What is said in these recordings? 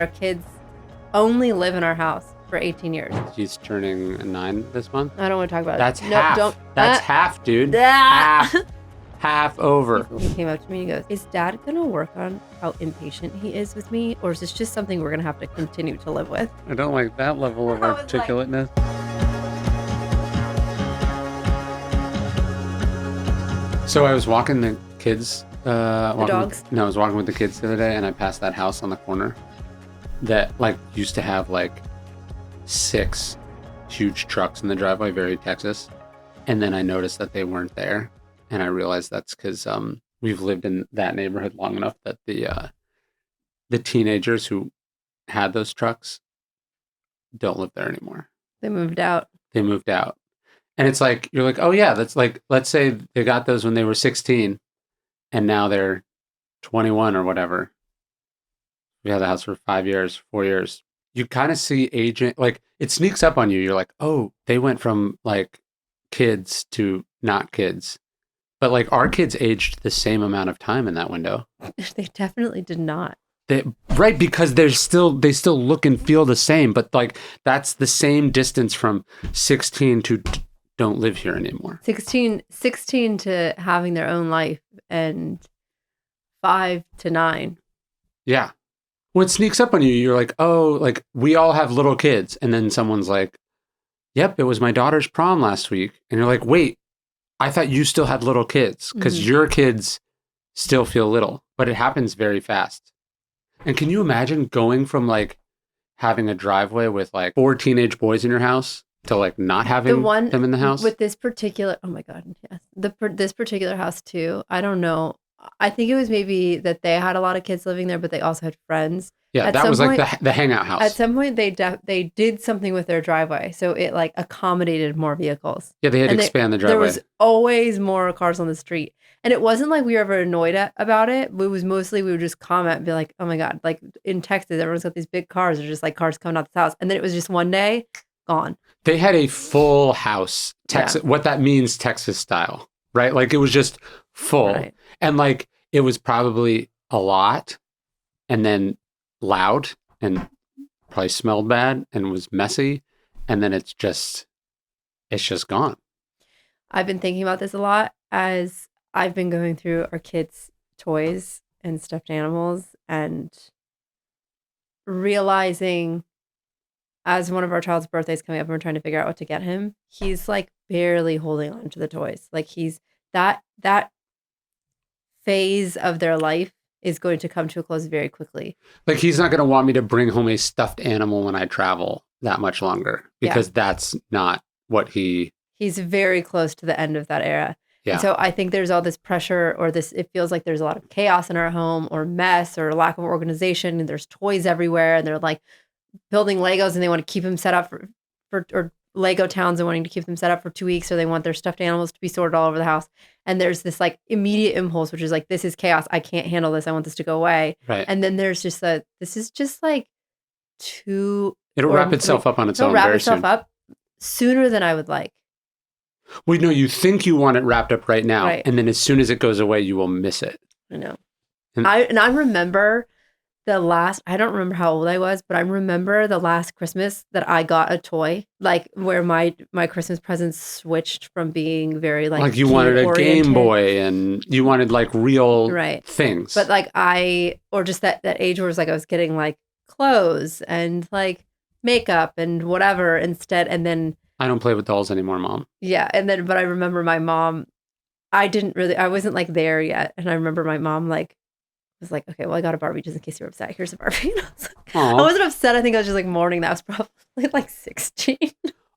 Our kids only live in our house for 18 years. He's turning 9 this month. I don't want to talk about That's it. half. Don't. That's half, dude. Ah. Half over. He came up to me and he goes, "Is Dad gonna work on how impatient he is with me, or is this just something we're gonna have to continue to live with?" I don't like that level of articulateness. So I was walking the kids. Dogs? I was walking with the kids the other day, and I passed that house on the corner that used to have 6 huge trucks in the driveway, very Texas. And then I noticed that they weren't there, and I realized that's because we've lived in that neighborhood long enough that the teenagers who had those trucks don't live there anymore. They moved out. And it's you're like, oh yeah, that's let's say they got those when they were 16 and now they're 21 or whatever. We had the house for 5 years, 4 years. You kind of see aging, it sneaks up on you. You're like, oh, they went from kids to not kids. But our kids aged the same amount of time in that window. They definitely did not. Right, because they still look and feel the same, but that's the same distance from 16 to don't live here anymore. 16 to having their own life, and 5 to 9. Yeah. When it sneaks up on you, you're like, oh, we all have little kids. And then someone's like, yep, it was my daughter's prom last week. And you're like, wait, I thought you still had little kids, because your kids still feel little, but it happens very fast. And can you imagine going from having a driveway with 4 teenage boys in your house to not having them in the house? With this particular, oh my God, yes. This particular house too, I don't know. I think it was maybe that they had a lot of kids living there, but they also had friends. Yeah, that was the hangout house. At some point, they did something with their driveway, so it accommodated more vehicles. Yeah, they had to expand the driveway. There was always more cars on the street, and it wasn't we were ever annoyed about it. It was mostly we would just comment and be like, "Oh my God!" In Texas, everyone's got these big cars. They're just cars coming out the house, and then it was just one day gone. They had a full house, Texas. Yeah. What that means, Texas style, right? It was just full, right. And it was probably a lot, and then loud, and probably smelled bad, and was messy, and then it's just gone. I've been thinking about this a lot as I've been going through our kids' toys and stuffed animals, and realizing as one of our child's birthdays coming up and we're trying to figure out what to get him, he's barely holding on to the toys. He's that phase of their life is going to come to a close very quickly. He's not going to want me to bring home a stuffed animal when I travel that much longer, because that's not what he's very close to the end of that era. Yeah. And so I think there's all this pressure, or it feels like there's a lot of chaos in our home, or mess, or lack of organization, and there's toys everywhere, and they're building Legos and they want to keep them set up or Lego towns and wanting to keep them set up for 2 weeks, or they want their stuffed animals to be sorted all over the house. And there's this immediate impulse, which is this is chaos. I can't handle this. I want this to go away. Right. And then there's just this is just too. It'll wrap itself up on its own very soon. It'll wrap itself up sooner than I would like. Well, no, you think you want it wrapped up right now. Right. And then as soon as it goes away, you will miss it. I know. And I remember I don't remember how old I was, but I remember the last Christmas that I got a toy, where my Christmas presents switched from being very you wanted a Game Boy, and you wanted real things. But or just that age where it was I was getting clothes and makeup and whatever instead. And then I don't play with dolls anymore, Mom. Yeah. And then, but I remember my mom, I wasn't there yet. And I remember my mom was okay, well, I got a Barbie just in case you're upset. Here's a Barbie. And I wasn't upset. I think I was just mourning. That was probably 16.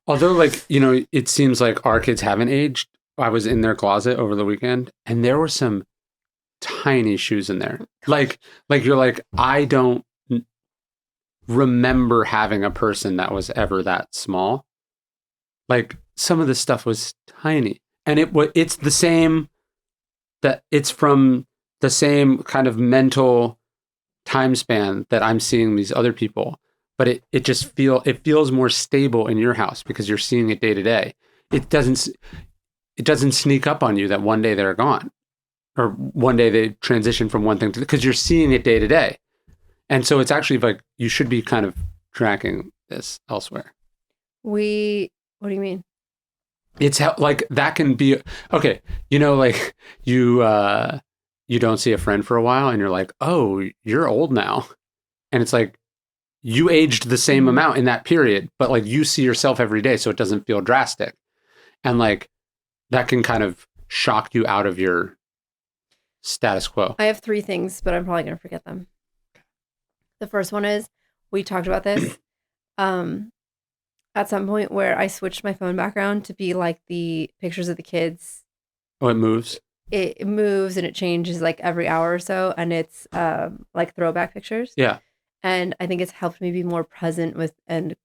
Although, it seems our kids haven't aged. I was in their closet over the weekend, and there were some tiny shoes in there. You're I don't remember having a person that was ever that small. Some of the stuff was tiny, and it's the same, that it's from the same kind of mental time span that I'm seeing these other people, but it feels more stable in your house because you're seeing it day to day. It doesn't sneak up on you that one day they're gone, or one day they transition from one thing to, because you're seeing it day to day. And so it's actually like you should be kind of tracking this elsewhere. What do you mean? It's how like that can be okay. Like you don't see a friend for a while, and you're like, oh, you're old now, and it's like you aged the same Mhm. amount in that period, but like you see yourself every day, so it doesn't feel drastic, and like that can kind of shock you out of your status quo. I have 3 things, but I'm probably gonna forget them. The first one is, we talked about this, um, at some point where I switched my phone background to be like the pictures of the kids. Oh, it moves. It moves and it changes like every hour or so, and it's like throwback pictures. Yeah. And I think it's helped me be more present with and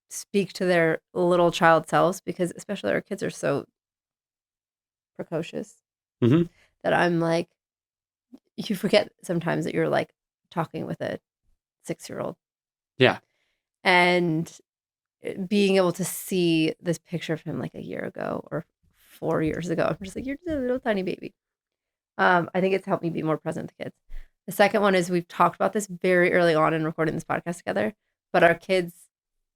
speak to their little child selves, because especially our kids are so precocious Hmm. that I'm like, you forget sometimes that you're like talking with a 6-year-old. Yeah. And being able to see this picture of him like a year ago or 4 years ago, I'm just like, you're just a little tiny baby. I think it's helped me be more present with the kids. The second one is, we've talked about this very early on in recording this podcast together, but our kids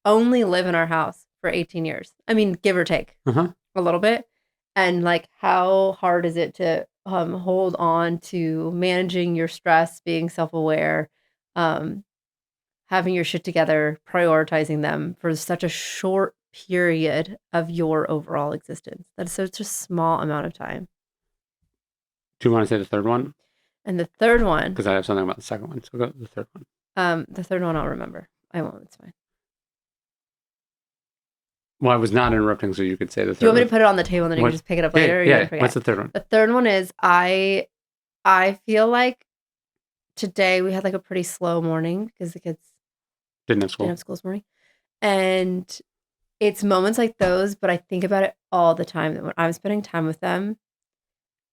only live in our house for 18 years. I mean, give or take Uh-huh. a little bit. And like, how hard is it to hold on to managing your stress, being self-aware, um, having your shit together, prioritizing them for such a short period of your overall existence. That's such a small amount of time. Do you want to say the third one? And the third one, Because I have something about the second one. So go to the third one. the third one I'll remember. I won't. It's fine. Well, I was not interrupting, so you could say the third Do you want me one. to put it on the table and then you What? can just pick it up Yeah, later? Or you're yeah. gonna forget? What's the third one? The third one is, I feel like today we had like a pretty slow morning because the kids Didn't have didn't school. have school this morning. And it's moments like those, but I think about it all the time, that when I'm spending time with them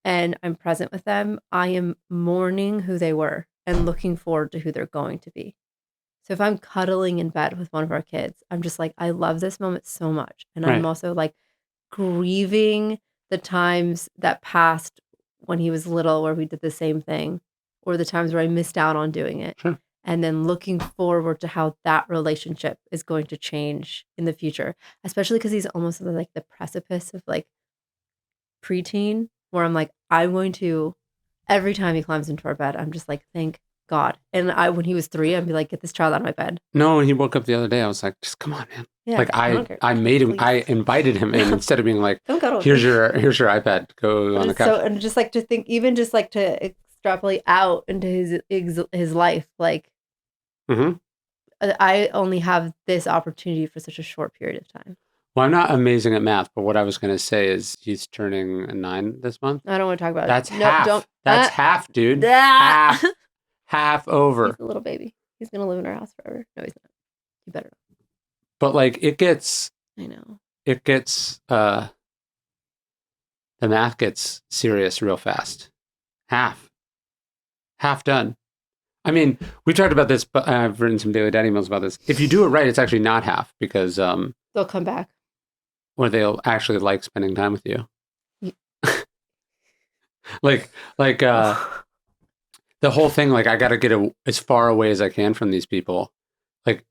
and I'm present with them, I am mourning who they were and looking forward to who they're going to be. So if I'm cuddling in bed with one of our kids, I'm just like, I love this moment so much. And I'm Right. also like grieving the times that passed when he was little where we did the same thing, or the times where I missed out on doing it. Sure. And then looking forward to how that relationship is going to change in the future, especially because he's almost on like the precipice of like preteen, where I'm like, I'm going to, every time he climbs into our bed, I'm just like, thank God. And when he was 3, I'd be like, get this child out of my bed. No, when he woke up the other day, I was like, just come on, man. Yeah. Like don't care. I made him, Please. I invited him in instead of being like, Don't cuddle with here's me. your iPad, go on the couch. So, and just like to think, even just like to extrapolate out into his life, like Hmm. I only have this opportunity for such a short period of time. Well, I'm not amazing at math, but what I was going to say is he's turning 9 this month. I don't want to talk about That's it. No, half. don't. That's half, dude. Ah! Half over. He's a little baby. He's gonna live in our house forever. No, he's not. You better not. But like I know. The math gets serious real fast. Half done. I mean, we talked about this, but I've written some Daily Dad emails about this. If you do it right, it's actually not half, because They'll come back. or they'll actually like spending time with you. Ye- like the whole thing, like I got to get as far away as I can from these people. Like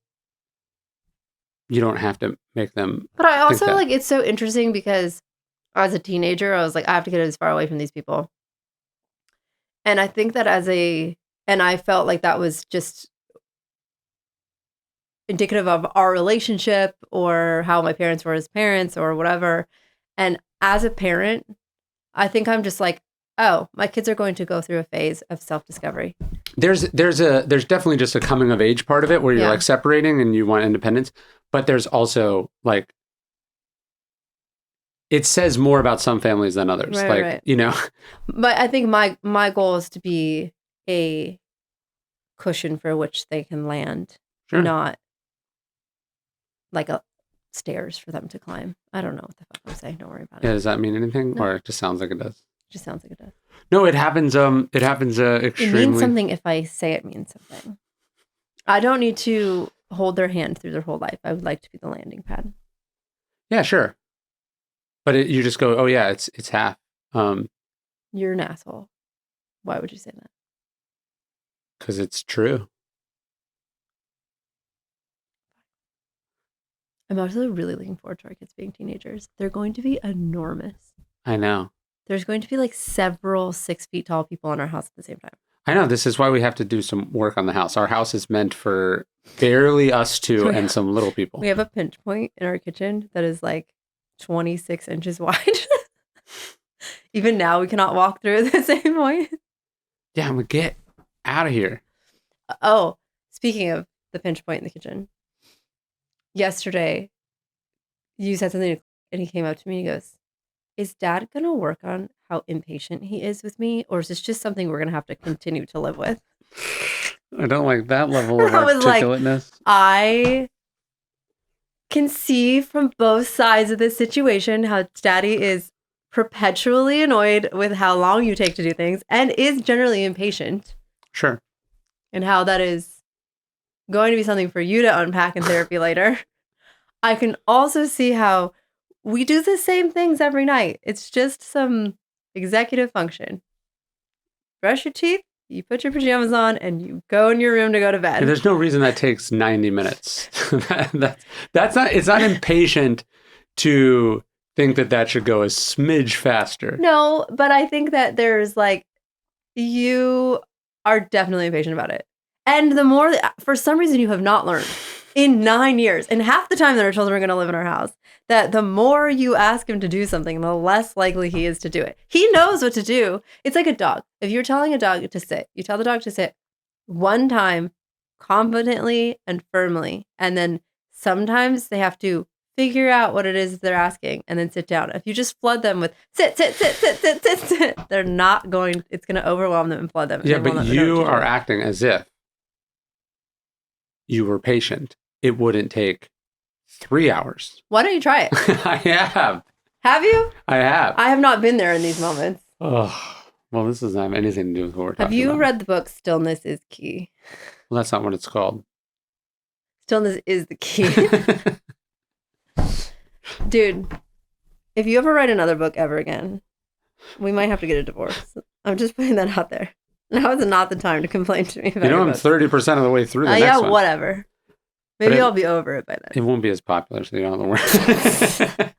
you don't have to make them. But I also that. like, it's so interesting because as a teenager, I was like, I have to get as far away from these people. And I think that and I felt like that was just indicative of our relationship or how my parents were as parents or whatever. And as a parent, I think I'm just like, oh, my kids are going to go through a phase of self-discovery. There's definitely just a coming of age part of it where you're like separating and you want independence, but there's also like it says more about some families than others. Right. But I think my goal is to be a cushion for which they can land, sure. Not like a stairs for them to climb. I don't know what the fuck I'm saying. Don't worry about it. Yeah, does that mean anything? No. Or it just sounds like it does? It just sounds like it does. No, it happens. It happens extremely. It means something if I say it means something. I don't need to hold their hand through their whole life. I would like to be the landing pad. Yeah, sure. But you just go, oh yeah, it's half. You're an asshole. Why would you say that? Because it's true. I'm actually really looking forward to our kids being teenagers. They're going to be enormous. I know. There's going to be like several 6 feet tall people in our house at the same time. I know. This is why we have to do some work on the house. Our house is meant for barely us two and some little people. We have a pinch point in our kitchen that is like 26 inches wide. Even now, we cannot walk through the same point. Yeah, I'm going to get out of here. Oh, speaking of the pinch point in the kitchen, yesterday, you said something and he came up to me and he goes, is Dad going to work on how impatient he is with me? Or is this just something we're going to have to continue to live with? I don't like that level of I was articulateness. like, I can see from both sides of this situation how Daddy is perpetually annoyed with how long you take to do things and is generally impatient. Sure. And how that is going to be something for you to unpack in therapy later. I can also see how we do the same things every night. It's just some executive function. Brush your teeth, you put your pajamas on, and you go in your room to go to bed. And there's no reason that takes 90 minutes. That's not, it's not impatient to think that should go a smidge faster. No, but I think that there's like, you are definitely impatient about it. And the more, for some reason, you have not learned in 9 years, and half the time that our children are going to live in our house, that the more you ask him to do something, the less likely he is to do it. He knows what to do. It's like a dog. If you're telling a dog to sit, you tell the dog to sit one time confidently and firmly. And then sometimes they have to figure out what it is they're asking and then sit down. If you just flood them with sit, they're not going, it's going to overwhelm them and flood them. Yeah, but you are acting as if you were patient. It wouldn't take 3 hours. Why don't you try it? I have. Have you? I have. I have not been there in these moments. Oh, well, this doesn't have anything to do with what we're talking about. Have you read the book Stillness is Key? Well, that's not what it's called. Stillness is the key. Dude, if you ever write another book ever again, we might have to get a divorce. I'm just putting that out there. Now is not the time to complain to me about it. I'm 30% of the way through the next one. Yeah, whatever. Maybe I'll be over it by then. It won't be as popular, so you don't have to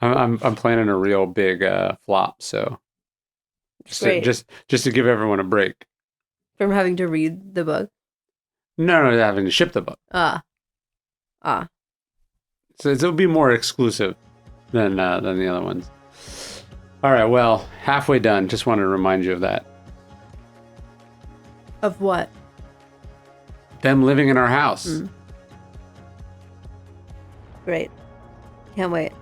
worry. I'm planning a real big flop, so just to give everyone a break. From having to read the book? No, having to ship the book. So it'll be more exclusive than the other ones. All right, well, halfway done. Just wanted to remind you of that. Of what? Them living in our house. Great. Can't wait.